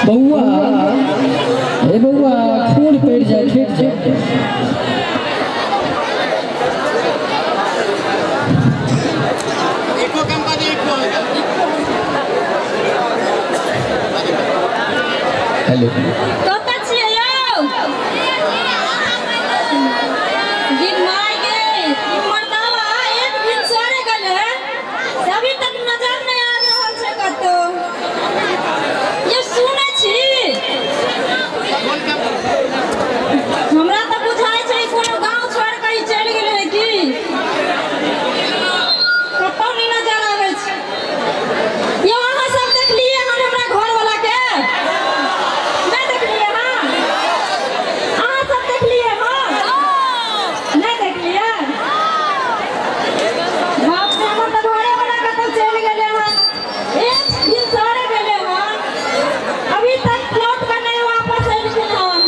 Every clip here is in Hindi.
बउआ ए बउआ खून पेट जा खेत जा एको कंपनी एको हेलो कतऽ छियै यौ गिन माय गे ई मर्दावा एक दिन सोरे गेलै अभी तक नजर नहीं आ रहल छै कतौ ये सुनै छी हमरा तऽ बुझाइ छै कोनो गांव छोड़ के ही चलि गेलै है की कतौ नहीं नजर आबै छै यौ अहाँ सब देखलियै हन हमरा घर वाला के नहीं देखलियै हन अहाँ सब देखलियै हन नहीं देखलियै बाप रे हमर तऽ घरे वाला कतौ चलि गेलै हन एक दिन सरे गेलै हन अभी तक लौट कर नहीं वापस एलखिन हन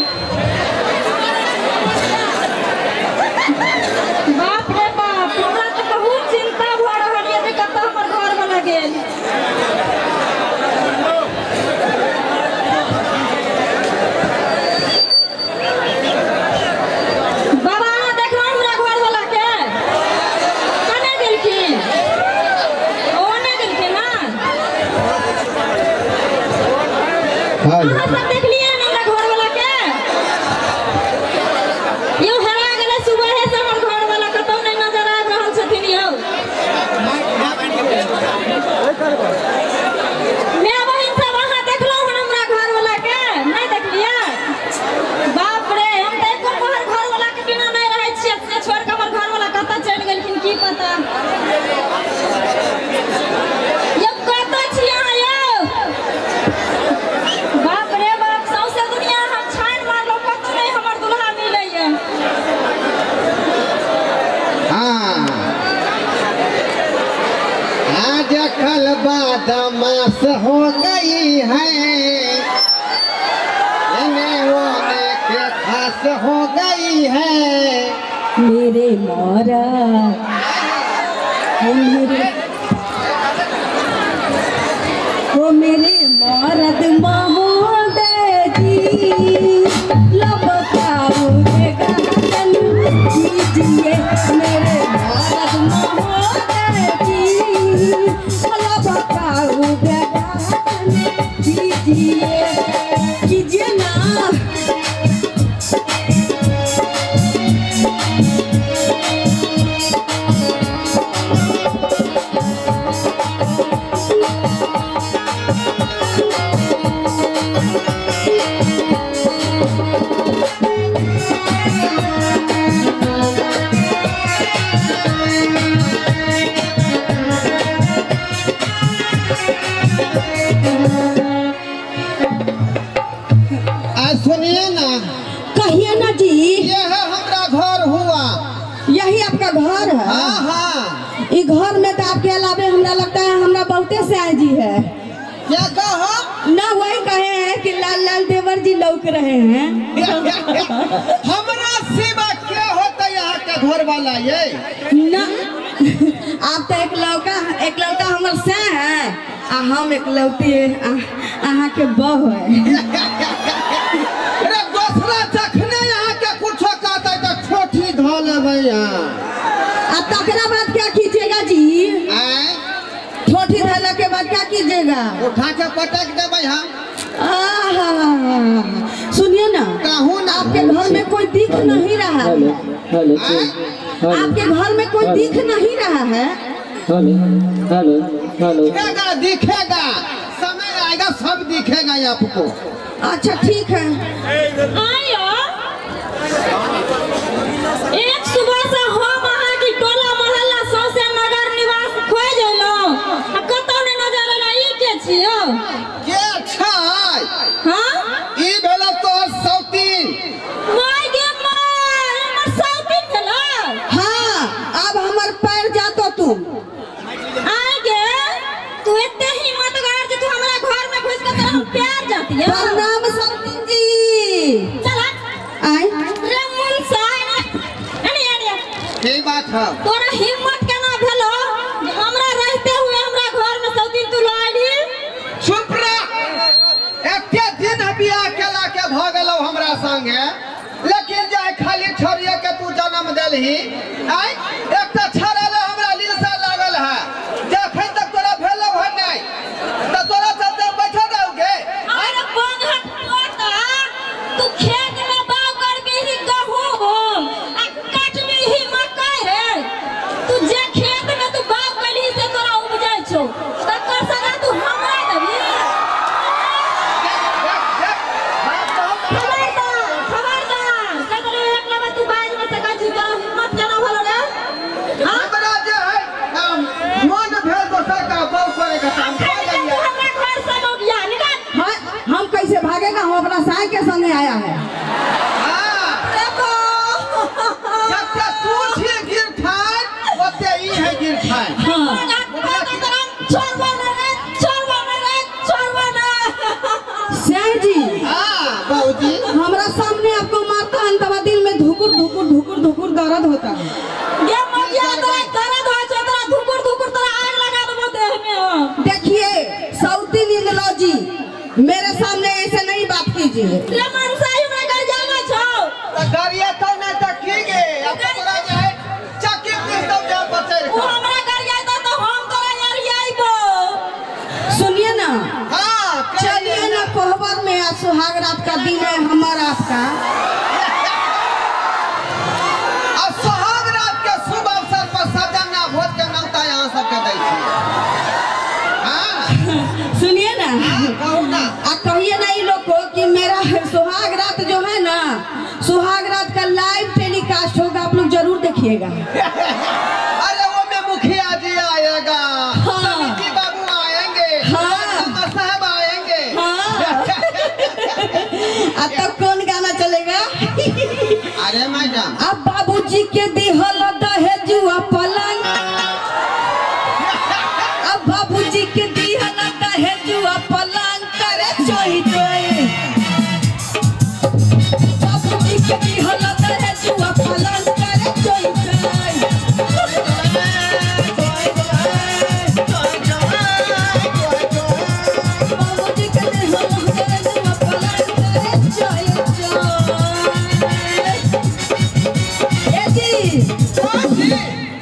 बाप रे बाप हमरा तऽ बहुत चिंता भऽ रहल है जे कतौ हमर घर वाला गेल बाबा अहाँ देखलहुँ हमरा घर वाला के कने गेलखिन ओ नहीं गेलखिन ना अहाँ सब देखलियै ना हमरा घर वाला के यौ हरा गेलै सुबहे से हमर घर वाला कतौ नहीं नजर आबि रहल छथिन यौ माय बहिन सब अहाँ देखलहुँ हन हमरा घर वाला के नहीं देखलियै बाप रे हम तऽ एको पहर घर वाला के बिना नहीं रहै छियै से छोड़ के हमर घर वाला कतऽ चलि गेलखिन की पता यौ कतऽ छी अहाँ यौ बाप रे बाप सौंसे दुनिया हम छानि मारलहुँ कतौ नहीं हमर दुल्हा मिलैया आज कल बादमाश हो गई है इन्हें होने के खास हो गई है मेरे मोरा मेरे मरद महोदय जी लबकाऊ गान कीजिए मेरे मरद महोदय जी लबकाऊ गान कीजिए ना सुनिए ना कहिए ना जी यह हमारा घर हुआ यही आपका घर है हाँ हाँ इस घर में तो आपके अलावे हमरा लगता है हमरा बहुते सयाह जी है क्या कहो ना वही कहे हैं कि लाल लाल देवर जी लौक रहे हैं हमारा सिवा क्या होता यहाँ के घर वाला ये ना आप तो एक लौटा हमर से है आ हम एक लौटी अहाँ के बह है अरे दूसरा जखने यहाँ के कुछ कहता है तो ठोठी धो लेबै यहाँ आ तकरा बाद क्या कीजिएगा जी ठोठी धोने के बाद क्या कीजिएगा उठा के पटक देबै हम सुनिए ना कहूँ ना आपके घर में कोई दिख नहीं रहा है आपके घर में कोई दिख नहीं रहा है दिखेगा दिखेगा समय आएगा सब दिखेगा आपको अच्छा ठीक है आइयो एक सुबह से हम अहाँ की टोला मोहल्ला सौसे नगर निवास खोज एलहुँ आ कतौ नहीं नजर एला ई के छियौ के छै हाँ ई भेला तोहर सौतीन माय गे माय हमर सौतीन भेला हाँ अब हमर पैर जातो तुम आइ गे तू एते हिम्मतगार जे तू हमरा घर में घुस के तोरा पैर जाती है प्रणाम सौतीन जी चल आइ रे मुंसा की बात है तोरा हिम्मत केना भेलो हमरा रहते हुए हमरा घर में सौतीन तू लाई चुप रह एते दिन बियाह केला के भ गेलौ हमरा संगे, लेकिन जाय खाली छोरिए के तू जन्म देलही। आई एक तो छड़ेले हमरा लीलसा लागल है, जखन तक तोरा भेलौ है नहीं त तोरा चलते बैठे रहोगे। अरे बंधक पोता, तू खेत में बाव कर भी ही गहूं आ काट भी ही मकई रे। तू जे खेत में तू बाव कली से तोरा उपजै छौ, तकर सगा तू हमरा देबी। हम कैसे भागेगा? हम अपना साय के संगे आया है। हमारा सामने आपको मारता है तब दिल में धुकुर धुकुर धुकुर धुकुर दर्द होता है। ये मगिया तोरा दर्द हो छ, तोरा धुकुर धुकुर तोरा आग लगा देबो देह में। देखिए साउथी न्यूरोलॉजी, मेरे सामने ऐसे नहीं बात कीजिए। रे मनसाई में घर जाना छौ त गरिया तो न त की गे, अब तोरा जे है चक्की पीस दब जा बचे। वो हमरा घर जाय तो हम तोरा यार आइबो। सुनिए ना, हां चलिए ना कोहबर में आज सुहाग रात का दिन है हमारा आपका। अब सुहाग रात के शुभ अवसर पर सजना भोज के नौता यहाँ सबके दै छी। हां सुनिए ना, कहू ना, कहिए ना इन लोग को कि मेरा सुहाग रात जो है ना, सुहाग रात का लाइव टेलीकास्ट होगा, आप लोग जरूर देखिएगा। अरे वो में मुखिया जी आएगा, समिति बाबू आएंगे, साहब आएंगे। अब तक कौन गाना चलेगा? अरे मैडम, अब बाबूजी के दिहल दहेजुआ पलंग, अब बाबूजी के दिहल दहेजुआ पलंग करे चोई चोई। बाबूजी के दिहल दहेजुआ पलंग करे चोई चोई। बाबूजी के दिहल दहेजुआ पलंग करे चोई चोई।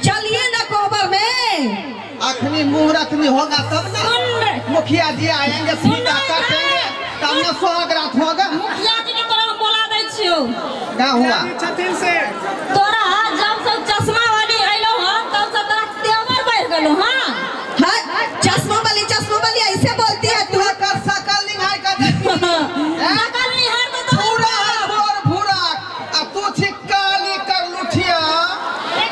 चलिए ना कोहबर में। अखनी मुहूर्त में होगा तब ना मुखिया जी आएंगे, सीधा काटेंगे, तब ना सुहाग रात होगा। मुखिया जी के तोरा बोला दै छियो। क्या हुआ? तोरा जब सब चश्मा वाली आइलो हां तब से तोरा तेवर बढ़ गेलो। हां चश्मा वाली ऐसे बोलती है तू। का सकल निहार का देखी नकल निहार तो भूरा और भूरा, अब तू छिकाली कर लुठिया।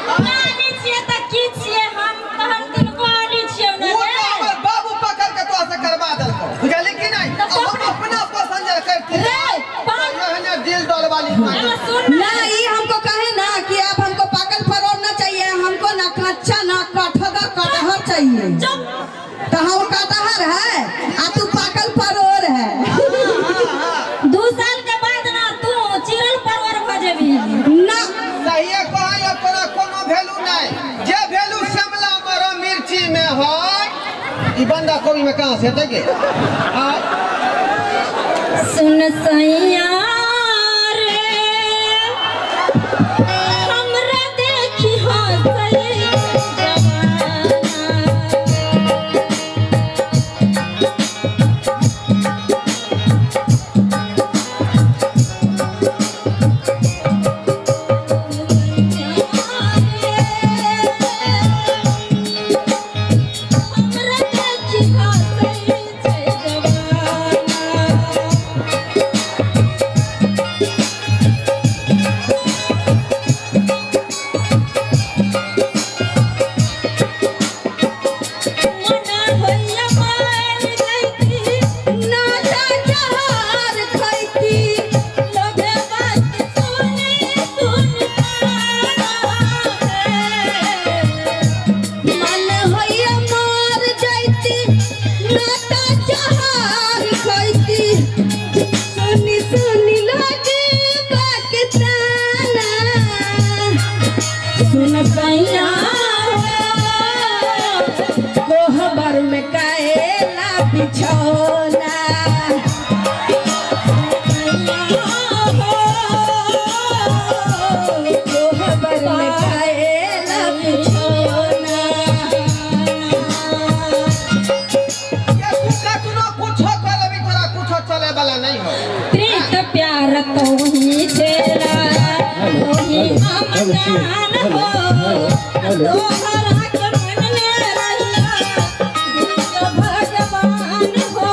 काली छिए त की छिए, हम तहर दिन काली छिए न वो रे। तो हमर बाबू पकड़ के तो ऐसे करवा देलको, बुझली कि नहीं? हम अपना पसंद करते रे हैं, दिल डोल वाली। सुन ना ये हमको कहे ना कि आप हमको पागल फरोर ना चाहिए, हमको ना कच्चा ना कटहर कटहर चाहिए। तो हम कटहर है आ तू पागल फरोर है। 2 साल के बाद ना तू चिरल परवर भ जेबी ना सही कहा, या तोरा कोनो वैल्यू नहीं। जे वैल्यू शिमला मरो मिर्ची में हो, ई बंदा कोबी में कहां से देगे? सुन सैया रे हमरा देखी हंसई जवाना। तोहर तो ही छेला वही हम जान हो तोहरा के मन में रहिया दुनिया भगवान हो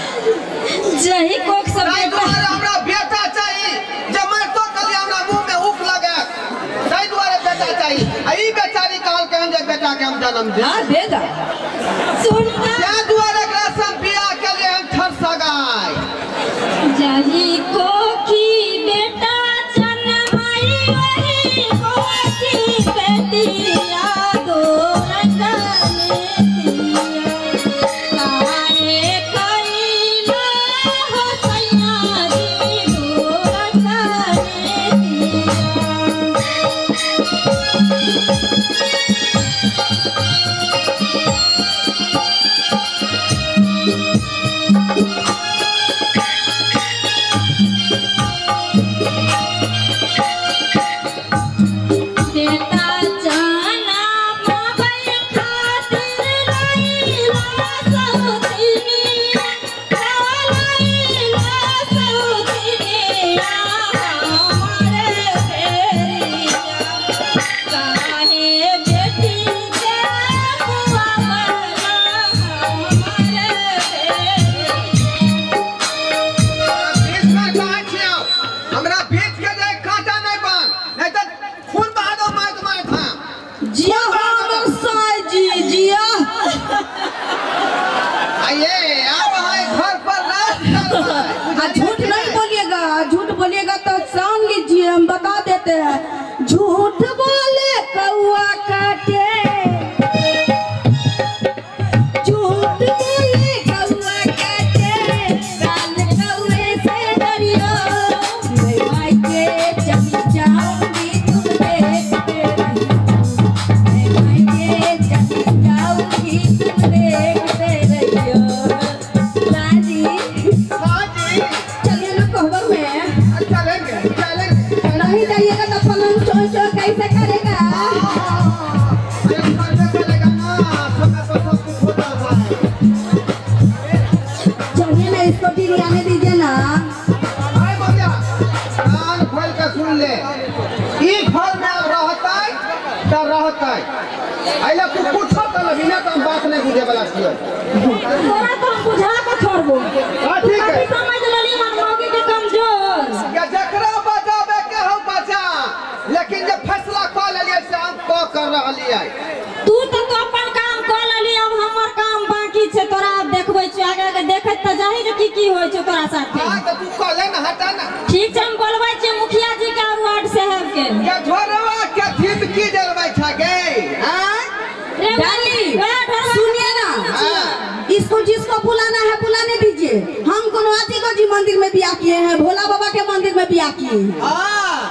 जही कोक सब हमरा बेटा चाहिए जमर तो कल हमरा मुंह में उफ लगे ताई द्वारा बेटा चाहिए आई बेचारी काल के जे बेटा के हम जन्म दे हां दे दा सुन क्या द्वारा का सब बियाह के लिए हम ठर सगाई जही को की बेटा जन्माई वही को की बेटिया दो रंगने हम बता देते हैं झूठ बोले कौआ काटे झूठ बोले कौआ काटे कान कौए से डरियो मैं के चली जाऊंगी तुम देखते रहियो मैं के चली जाऊंगी तुम देखते रहियो राजी चलिए ना कहबर में चलेंगे नहीं जाइएगा तो पलंग चो कैसे करेगा चलिए ना इसको बिरयानी दीजिए ना कान खोल के सुन ले ई घर में अब रहता तो रहता अइला तू पूछो तो बिना तो हम बात नहीं बुझे वाला छियो तोरा तो हम बुझा के छोड़बो ठीक है समझ लेली मनमौगी के कमजोर या जकरा बजावे के हो बजा लेकिन जब फैसला क लेलिए से हम क कर रहलिए तू तो अपन काम क लेली अब हमर काम बाकी छे तोरा अब देखबै छ आगे के देखत त जाहि जे की होय छै तोरा साथे हां तो तू क ले ना हटा ना ठीक छै हम बोलबै छी मुखिया जी के और वार्ड साहब के या झोरवा के थीम की जलबै छ गे हां डाली सुनिए ना इसको जिसको बुलाना है बुलाने दीजिए हम कुनवाती को जी मंदिर में बियाह किए हैं भोला बाबा के मंदिर में बियाह किए हैं हां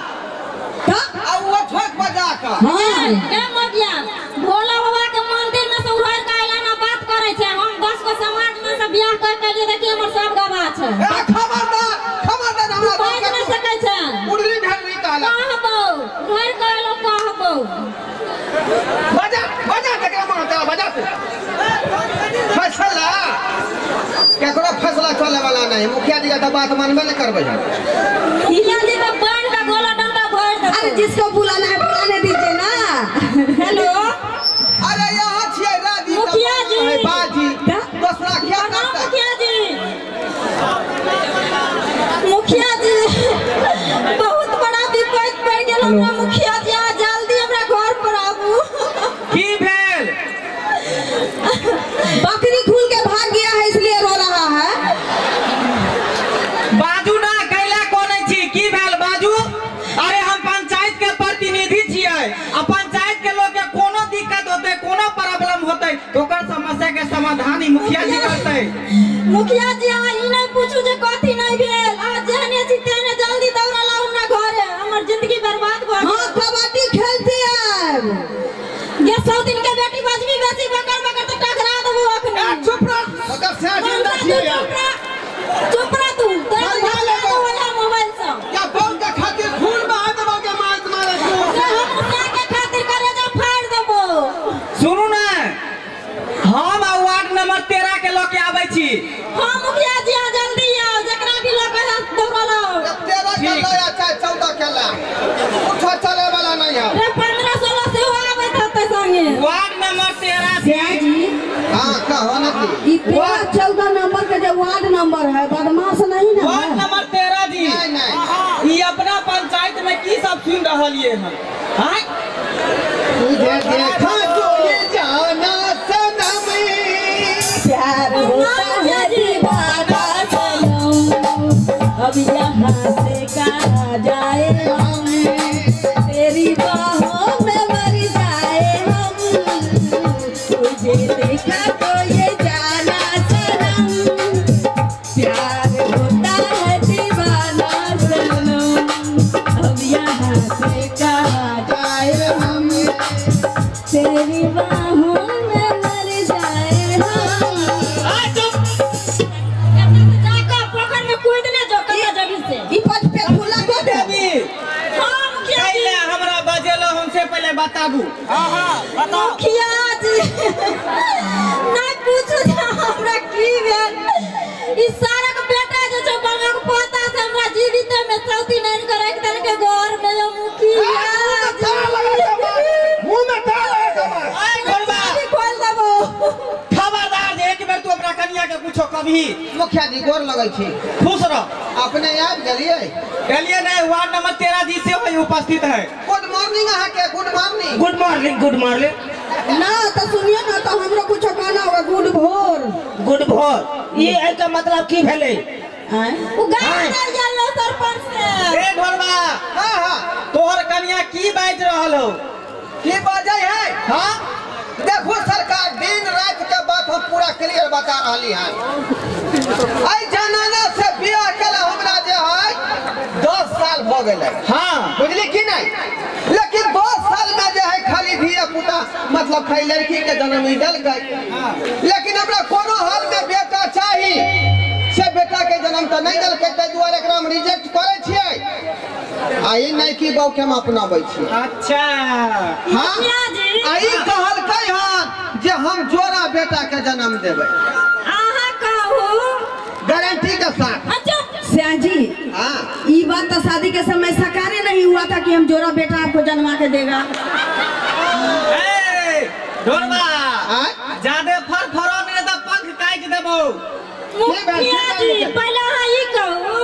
अब वो ठोक बजा का हां के मगिया भोला बाबा के मंदिर में से उड़ार का एलाना बात करे छै हम 10 को समाज में से बियाह कर के जे देखिए हमर सब गवा छै खबरदार हमरा बात नहीं सकै छै उड़री भेलरी कहला कहबो घर का लोग कहबो बजा बजा तकरा मारता बजा तू फैसला केकरो फैसला चले वाला नहीं मुखिया जी का बात मानबे नहीं करबै मुखिया जी तो बांध का गोला डंडा भर दे अरे जिसको बुलाना है बुलाने दीजिए ना हेलो अरे यहाँ छिए राजी मुखिया जी बाजी दूसरा क्या करता मुखिया जी मुखिया जी बहुत बड़ा विपद पड़ गेल हमरा मुखिया जी आ जल्दी हमरा घर पर आबू की भेल बकरी खुल के भाग गया है इसलिए रो रहा है बाजू ना कैला कोने छी की भेल बाजू मुखिया जी आई नहीं पूछू जे कथी नहीं भेल आ जाने जीते ने जल्दी दौड़ा लाओ हमरा घरे हमर जिंदगी बर्बाद भ गेल। हां कबड्डी खेलते आब ये 100 दिन के बेटी बजबी बेसी बकर बकर तो टकरा देबो अखनी। चुप रह ओकर से जिंदा छिए चुप रह तू वाला मोबाइल से या बोल के खातिर खून बहा देबो के मारे तू हम के खातिर करे जा फाड़ देबो। सुनू ना हम वार्ड नंबर 13 के लोग के आबै छी। हां मुखिया जी आ जल्दी आओ जकरा भी लोग दौड़ा लाओ। 13 के ला या 14 के ला उठो चले वाला नहीं है रे 15 16 से आबै त संगे वार्ड नंबर 13 से जी। हां कहो ना ई 13-14 नंबर के जो वार्ड नंबर है बदमाश नहीं ना वार्ड नंबर 13 जी। नहीं ई अपना पंचायत में की सब सुन रहलिए हैं हां तुझे देखा तो ये जाना सनम प्यार होता है दीवाना सनम अब यहाँ से कहा जाए हम तेरी बाहों में मर जाए हम तुझे देखा तो ये जाना सनम प्यार होता है दीवाना सनम अब यहाँ से कहा जाए हम तेरी बाहों में मर जाए हम। जाकर पोखर में कूदने जो कता जगह से ई पच पे खुला को दे हां मुखिया जी पहले हमरा बजेलो हमसे पहले बताबू। हां बताओ मुखिया जी नहीं पूछू जे हमरा की भेल ई सारा के बेटा जे छ बंगा के पोता से हमरा जीवित में सौती नहीं करे के तन के घर में यो मुखिया मुंह में ताला लगा आई घरबा जी खोल देबो। खबरदार जे एक बेर तू अपना कन्या के पूछो कभी। मुखिया जी गोर लगल छी खुश रह। अपने याद गेलिए चलिए नहीं वार्ड नंबर 13 जी से वही उपस्थित है। गुड मॉर्निंग अहाँ के good morning good morning good morning. ना तो सुनिए ना तो हमरो कुछ कहना होगा गुड भोर गुड भोर ये एका मतलब की भेले हैं उ गाय नहीं जालो सरपंच से ए घरबा हां हां तोहर कन्या की बाज रहल हो की बाजे है हां देखो सरकार दिन रात के बात हम पूरा क्लियर बता रहली है आई जनाना से बियाह केला हमरा जे है 10 साल भ गेलै हां बुझली कि नहीं लेकिन 10 साल में जो है खाली धिया पुता मतलब खाली लड़की के जन्म ही दल गई लेकिन हमरा कोनो हाल में बेटा चाही से बेटा के जन्म त नहीं दल के तै दुआरे एकरा हम रिजेक्ट करे छियै आई नहीं की बाऊ के हम अपनाबै छी। अच्छा हां मुखिया जी आई कहलकै हन जे हम जोड़ा बेटा के जन्म देबै आहा कहू गारंटी के साथ। अच्छा श्याम जी हां ये बात तो शादी के समय साकारे नहीं हुआ था कि हम जोड़ा बेटा आपको जन्मा के देगा। ए घरबा हां जादे फरफरो ने त पंख काट देबो। मुखिया जी पहले हाँ ई कहू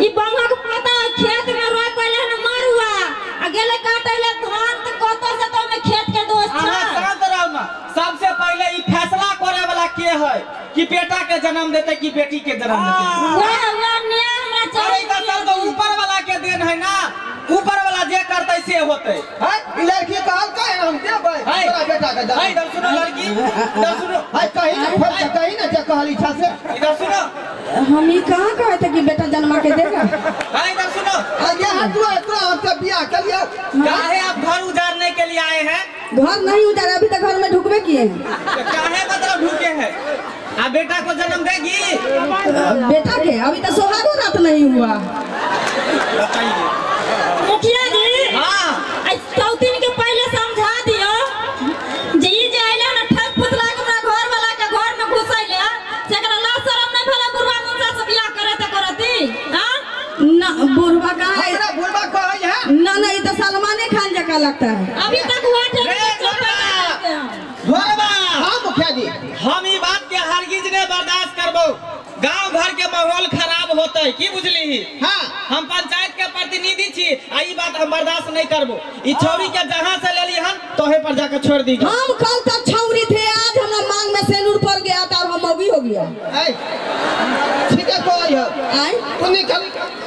ई बंगा के पता खेत में रोय पहले न मारुआ आ गेले काटले धान त कतो से तो में खेत के दोस्त अहाँ छ शांत रहू ना। सबसे पहले ई फैसला करे वाला के है कि बेटा के जन्म देते कि बेटी के जन्म देते। वाह ने हमरा अरे चाहिए त सब तो ऊपर वाला के देन है ना ऊपर वाला जे करते से होते। हां ई लड़की कहलकै हम देबै जोड़ा बेटा के हाय जन्म इधर सुनो लड़की इधर सुनो हाय कहीं ना फट के कहीं ना जे कहली इच्छा से इधर सुनो हम ये कहाँ कहे थे कि बेटा जन्मा के देगा। हाय इधर सुनो आगे हटवा इतना हमसे बियाह कर लिया काहे आप घर उजाड़ने के लिए आए हैं घर नहीं उजाड़ा अभी तक घर में ढुकबे किए हैं। काहे मतलब ढूके हैं आप बेटा को जन्म देगी बेटा के अभी तक सुहागो रात नहीं हुआ। बताइए। मुखिया जी हाँ आई 100 दिन के पहले समझा दियो जे ई जे आइले न ठक पुतला के हमरा घर वाला के घर में घुसैले सेकरा ला शरम नहीं भला बुढ़वा मुंसा से बियाह करे त करती हां ना बुढ़वा कहाँ है हमरा बुढ़वा कहै है ना ना ये तो सलमाने खान जका लगता है। अभी तक हुआ थे रे घरबा हां मुखिया जी हम ई बात के हरगिज ने बर्दाश्त करबो। गांव घर के माहौल खराब होता है की बुझली। हां हम पंचायत के प्रतिनिधि छी आ ई बात हम बर्दाश्त नहीं करबो। ई छौरी के जहां से लेली हम तोहे पर जाकर छोड़ दी। हम कल तक छौरी थे आज हमारा मांग में सेनूर पड़ गया था और हम मौगी हो गया। ए ठीक है कोई है आई तू निकल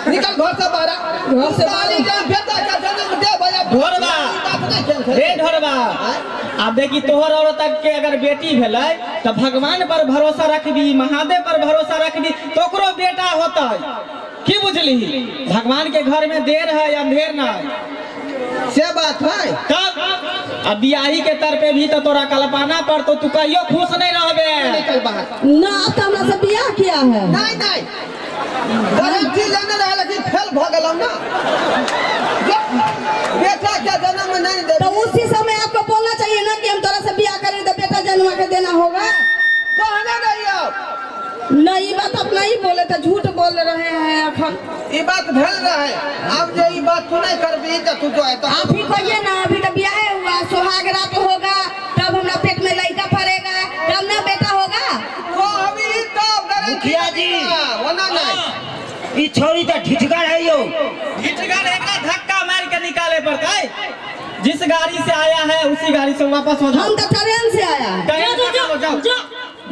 घर से बाहर घर से बाहर। साली जान बेटा का जन्म दे भैया घरबा बात नहीं रे ढोरबा अब देखी तोहर औरत के अगर बेटी भेलै तो भगवान पर भरोसा रखबी, महादेव पर भरोसा रखबी तो ओकरो बेटा होता की बुझली। भगवान के घर में देर है अंधेर ना से बात है। तब अब बियाही के तर पे भी तो तोरा कल्पना पर तो तू कहियो खुश नहीं रहबे। निकल बाहर ना तो हमरा से बियाह किया है। नहीं नहीं गारंटी लेने रहा लेकिन फेल भ गेलौ ना। बेटा के जन्म नहीं दे तो उसी समय आपको बोलना चाहिए ना कि हम तोरा से बियाह करें तो बेटा जन्म के देना होगा। कहने नहीं हो नहीं ये बात आप नहीं बोले तो झूठ बोल रहे हैं अखन। ये बात भेल रहे अब जो ये बात तू नहीं करबी तो तू जो है तो आप ही कहिए ना अभी तो ब्याह हुआ सुहाग रात होगा तब हमरा पेट में लड़का पड़ेगा तब ना बेटा होगा। तो अभी तो गारंटी मुखिया जी। होना नहीं। ये छोरी तो ढिठगर है यो। ढिठगर एकरा धक्का मार के निकाले पड़ता है। जिस गाड़ी से आया है उसी गाड़ी से वापस हो जाओ। हम तो ट्रेन से आया है। जाओ जाओ जाओ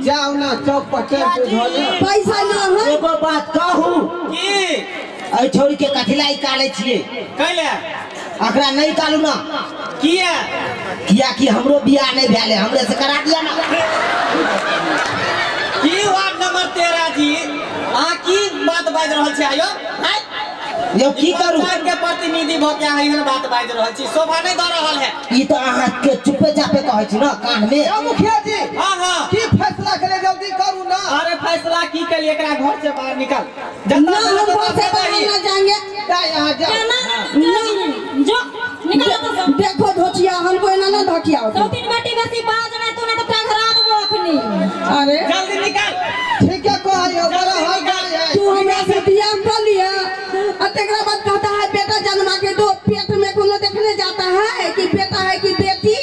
जाओ ना चौक पर चढ़ के धोले। पैसा ना है। एगो बात कहूं की ए छोरी के कथिलाई काले छिए कैले अकरा नहीं कालू ना किया किया कि हमरो बियाह नहीं भेले हमरे से करा दिया ना। की वार्ड नंबर 13 जी आ की बात बाज रहल छै आयो यो की करू पंचायत के प्रतिनिधि भ के आइ हन बात बाज रहल छी शोभा नहीं द रहल है। ई तो अहाँ के चुपे चापे कहै छी ना कान में। ए मुखिया जी हां हां की फैसला करे जल्दी करू ना। अरे फैसला की के लिए एकरा घर से बाहर निकाल ना हम घर से बाहर ना जाएंगे। जा यहाँ जा जो निकल तो सब। देखो धोचिया हमको इना ना धकिया। दो तीन बेटी बेसी बाज नहीं तूने तो टघरा दो अखनी। अरे जल्दी निकाल। ठीक है कहियो बड़ा हो गया है। तू हमरा से बियाह कर लिया और तेरा बाद कहता है बेटा जन्मा के दो पेट में कोनो देखने जाता है कि बेटा है कि बेटी।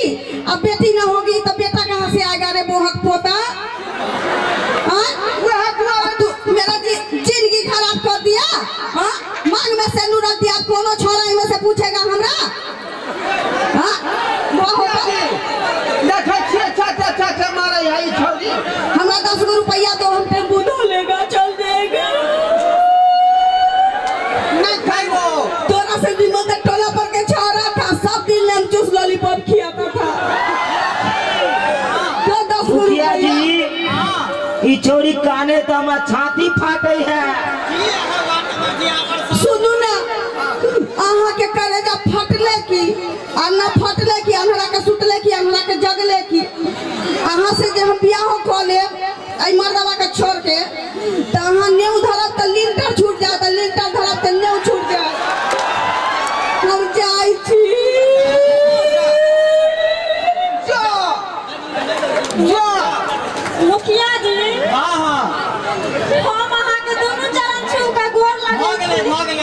अब बेटी ना होगी तो बेटा कहाँ से आएगा रे बोहक पोता। तू मेरा जिंदगी खराब कर दिया। हाँ मांग में से नूर रख दिया कोनो छोरा में से पूछेगा हमरा। हाँ देखा छिए चाचा चाचा मारे है ई छोरी। हमरा 10 गो रुपया तो हम टेम्पू लेगा चल देगा। नहीं खाइबो तोरा से भी मत टोला पर के छोरा था सब दिन लेम चूस लॉलीपॉप खियाता था। तो 10 गो मुखिया रुपया जी ई छोरी काने तो हम छाती फाटै है। सुनू ना अहाँ के कलेजा फटले की आ ना फटले की अनहरा के सुतले की अनहरा के जगले की। अहाँ से जे हम बियाह क ले आई मर्दवा के छोड़ के तो अहाँ नेउ धरब तो लिंटर छूट जाए तो लिंटर धरब तो नेउ छूट जाए। हम जाई छी जा जा मुखिया जी हां हां हम अहाँ के दोनों चरण छू का गोर लगे। भ गेले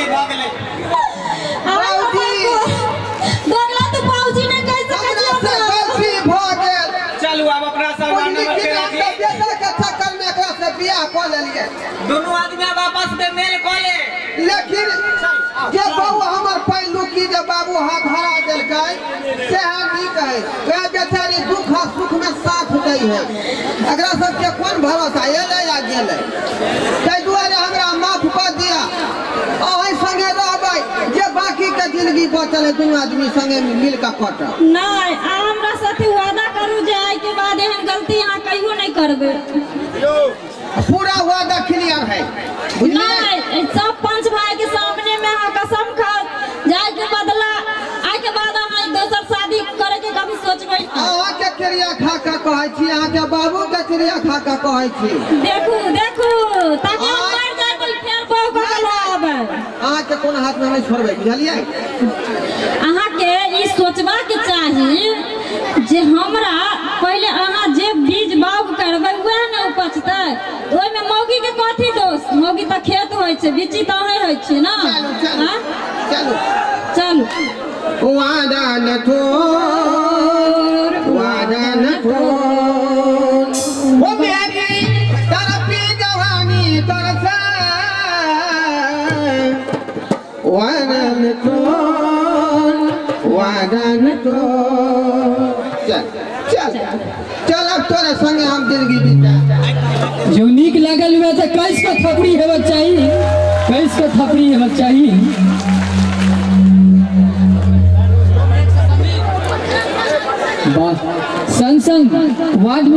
दोगला तो बाबूजी ने कैसे हमरा से गलती भ गेल। चलू अब अपना सब वार्ड नंबर 13 के बेटा के चक्कर में एकरा से बियाह क लेलिए। दोनों आदमी वापस में मेल क ले। लेकिन जे बाबू हमर पहिलू की जे बाबू हाथ हरा देलकै से नीक है। वह बेचारी दुख आ सुख में साथ दै है। एकरा सबके कोन भरोसा एले या गेले। ताहि दुआरे हमरा माफ कऽ दिया। अहि संगे रहबै जे बाकी के जिंदगी बचल है दुनू आदमी संगे मिल के कटब। नहीं हमरा साथे वादा करू जे आई के बाद एहन गलती अहाँ कहियो नहीं करबे। पूरा वादा क्लियर है बुझलिए। नहीं सब 5 भाई के सामने में अहाँ कसम खा जाए के बदला आई के बाद अहाँ दोसर शादी करे के कभी सोचबै। अहाँ के क्रिया खा के कहै छी अहाँ के बाबू के क्रिया खा के कहै छी। देखू देखू ताकि हम मर जाए तो फेर बहु के लाब। अहाँ के कोन हाथ में नहीं छोड़बै बुझलिए। अहाँ के ई सोचबा के चाही जे हमरा पहले अहाँ जे बीज बाग करबै वह न उपजतै। ओइ में मौगी के कथी दोष। मौगी त खेत होय छै बिची त अहीं होय छै ना। हां चलू चलू वादा न छोड़ ओ मेरी तरफी जवानी तरसा वादा न छोड़ चल अब तोरे संगे हम जिंदगी बिता। जो नीक लागल हुए तो कैस के थपड़ी हेबक चाहिए। कैस के थपड़ी हेबक चाहिए। संग वार्ड में